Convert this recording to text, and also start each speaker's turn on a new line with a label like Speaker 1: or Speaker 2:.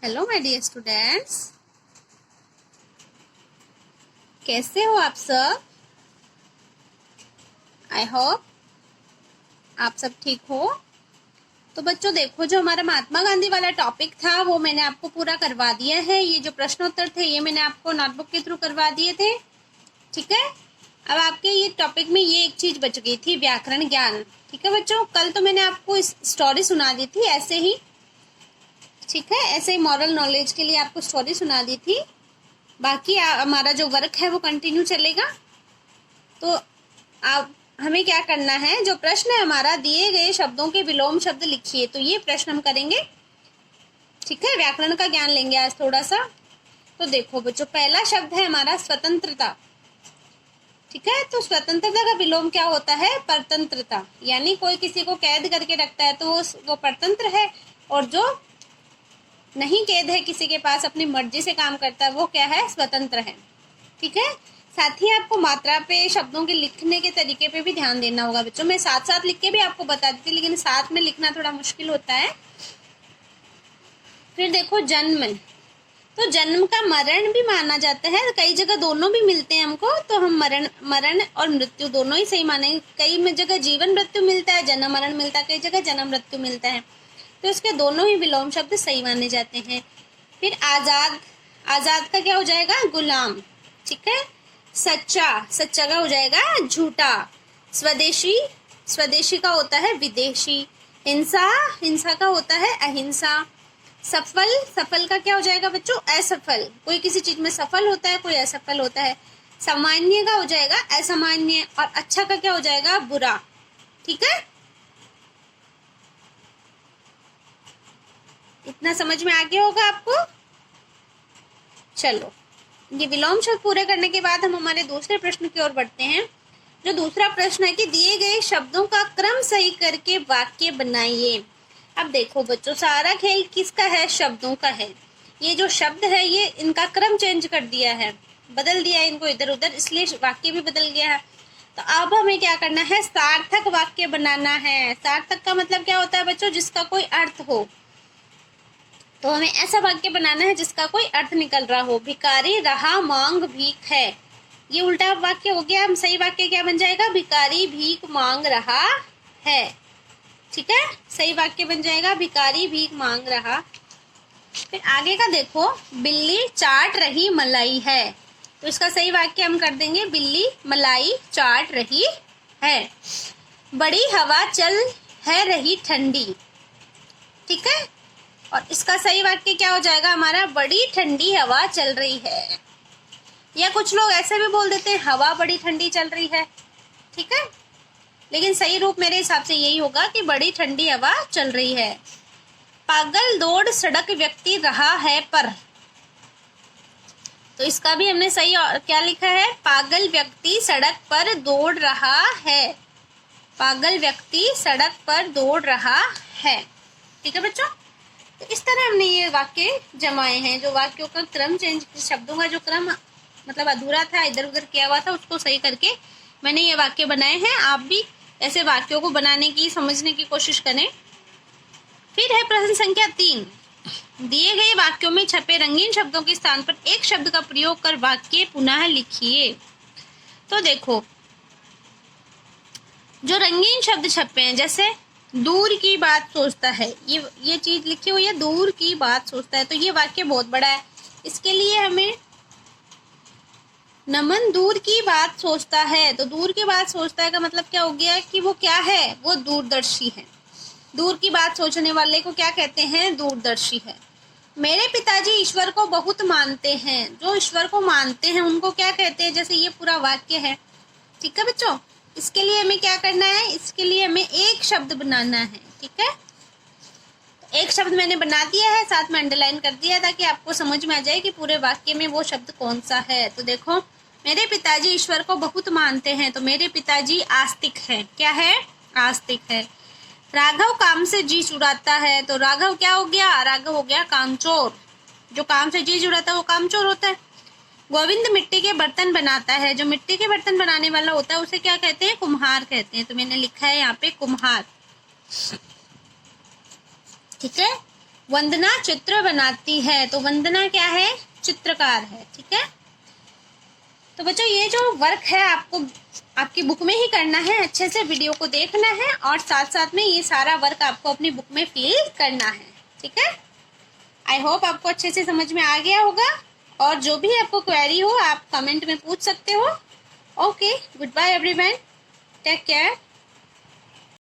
Speaker 1: Hello my dear students, कैसे हो आप सब। आई होप आप सब ठीक हो। तो बच्चों देखो, जो हमारा महात्मा गांधी वाला टॉपिक था वो मैंने आपको पूरा करवा दिया है। ये जो प्रश्नोत्तर थे ये मैंने आपको नोटबुक के थ्रू करवा दिए थे। ठीक है, अब आपके ये टॉपिक में ये एक चीज बच गई थी, व्याकरण ज्ञान। ठीक है बच्चों, कल तो मैंने आपको इस स्टोरी सुना दी थी ऐसे ही। ठीक है, ऐसे ही मॉरल नॉलेज के लिए आपको स्टोरी सुना दी थी। बाकी हमारा जो वर्क है वो कंटिन्यू चलेगा। तो आप हमें क्या करना है, जो प्रश्न है हमारा, दिए गए शब्दों के विलोम शब्द लिखिए। तो ये प्रश्न हम करेंगे। ठीक है, व्याकरण का ज्ञान लेंगे आज थोड़ा सा। तो देखो बच्चों, पहला शब्द है हमारा स्वतंत्रता। ठीक है, तो स्वतंत्रता का विलोम क्या होता है? परतंत्रता। यानी कोई किसी को कैद करके रखता है तो वो परतंत्र है, और जो नहीं कैद है, किसी के पास अपनी मर्जी से काम करता है, वो क्या है? स्वतंत्र है। ठीक है, साथ ही आपको मात्रा पे, शब्दों के लिखने के तरीके पे भी ध्यान देना होगा बच्चों। मैं साथ साथ लिख के भी आपको बता देती, लेकिन साथ में लिखना थोड़ा मुश्किल होता है। फिर देखो जन्म, तो जन्म का मरण भी माना जाता है। कई जगह दोनों भी मिलते हैं हमको, तो हम मरण और मृत्यु दोनों ही सही मानेंगे। कई जगह जीवन मृत्यु मिलता है, जन्म मरण मिलता है, कई जगह जन्म मृत्यु मिलता है, तो इसके दोनों ही विलोम शब्द सही माने जाते हैं। फिर आजाद, आजाद का क्या हो जाएगा? गुलाम। ठीक है, सच्चा, सच्चा का हो जाएगा झूठा। स्वदेशी, स्वदेशी का होता है विदेशी। हिंसा, हिंसा का होता है अहिंसा। सफल, सफल का क्या हो जाएगा बच्चों? असफल। कोई किसी चीज में सफल होता है, कोई असफल होता है। सामान्य का हो जाएगा असामान्य, और अच्छा का क्या हो जाएगा? बुरा। ठीक है, इतना समझ में आ गया होगा आपको। चलो, ये विलोम शब्द पूरे करने के बाद हम हमारे दूसरे प्रश्न की ओर बढ़ते हैं। जो दूसरा प्रश्न है कि दिए गए शब्दों का क्रम सही करके वाक्य बनाइए। अब देखो बच्चों, सारा खेल किसका है? शब्दों का है। ये जो शब्द है ये इनका क्रम चेंज कर दिया है, बदल दिया है इनको इधर उधर, इसलिए वाक्य भी बदल गया है। तो अब हमें क्या करना है? सार्थक वाक्य बनाना है। सार्थक का मतलब क्या होता है बच्चों? जिसका कोई अर्थ हो। तो हमें ऐसा वाक्य बनाना है जिसका कोई अर्थ निकल रहा हो। भिखारी रहा मांग भीख है, ये उल्टा वाक्य हो गया। हम सही वाक्य क्या बन जाएगा? भिखारी भीख मांग रहा है। ठीक है, सही वाक्य बन जाएगा भिखारी भीख मांग रहा। फिर आगे का देखो, बिल्ली चाट रही मलाई है, तो इसका सही वाक्य हम कर देंगे बिल्ली मलाई चाट रही है। बड़ी हवा चल है रही ठंडी। ठीक है, और इसका सही वाक्य क्या हो जाएगा हमारा? बड़ी ठंडी हवा चल रही है। या कुछ लोग ऐसे भी बोल देते हैं हवा बड़ी ठंडी चल रही है। ठीक है, लेकिन सही रूप मेरे हिसाब से यही होगा कि बड़ी ठंडी हवा चल रही है। पागल दौड़ सड़क व्यक्ति रहा है पर, तो इसका भी हमने सही क्या लिखा है? पागल व्यक्ति सड़क पर दौड़ रहा है। पागल व्यक्ति सड़क पर दौड़ रहा है। ठीक है बच्चों, तो इस तरह हमने ये वाक्य जमाए हैं। जो वाक्यों का क्रम चेंज, शब्दों का जो क्रम मतलब अधूरा था, इधर उधर किया हुआ था, उसको सही करके मैंने ये वाक्य बनाए हैं। आप भी ऐसे वाक्यों को बनाने की, समझने की कोशिश करें। फिर है प्रश्न संख्या 3, दिए गए वाक्यों में छपे रंगीन शब्दों के स्थान पर एक शब्द का प्रयोग कर वाक्य पुनः लिखिए। तो देखो, जो रंगीन शब्द छपे हैं, जैसे दूर की बात सोचता है, ये चीज लिखी हुई है, दूर की बात सोचता है, तो ये वाक्य बहुत बड़ा है। इसके लिए हमें नमन दूर की बात सोचता है, तो दूर की बात सोचता है का मतलब क्या हो गया कि वो क्या है? वो दूरदर्शी है। दूर की बात सोचने वाले को क्या कहते हैं? दूरदर्शी है। मेरे पिताजी ईश्वर को बहुत मानते हैं, जो ईश्वर को मानते हैं उनको क्या कहते हैं? जैसे ये पूरा वाक्य है। ठीक है बच्चों, इसके लिए हमें क्या करना है? इसके लिए हमें एक शब्द बनाना है। ठीक है, तो एक शब्द मैंने बना दिया है, साथ में अंडरलाइन कर दिया ताकि आपको समझ में आ जाए कि पूरे वाक्य में वो शब्द कौन सा है। तो देखो, मेरे पिताजी ईश्वर को बहुत मानते हैं, तो मेरे पिताजी आस्तिक है। क्या है? आस्तिक है। राघव काम से जी चुराता है, तो राघव क्या हो गया? राघव हो गया कामचोर। जो काम से जी चुराता है वो कामचोर होता है। गोविंद मिट्टी के बर्तन बनाता है, जो मिट्टी के बर्तन बनाने वाला होता है उसे क्या कहते हैं? कुम्हार कहते हैं। तो मैंने लिखा है यहाँ पे कुम्हार। ठीक है, वंदना चित्र बनाती है, तो वंदना क्या है, चित्रकार है। ठीक है, तो बच्चों ये जो वर्क है आपको आपकी बुक में ही करना है, अच्छे से वीडियो को देखना है और साथ साथ में ये सारा वर्क आपको अपनी बुक में फिल करना है। ठीक है, आई होप आपको अच्छे से समझ में आ गया होगा, और जो भी आपको क्वेरी हो आप कमेंट में पूछ सकते हो। Okay, good bye everyone, take care.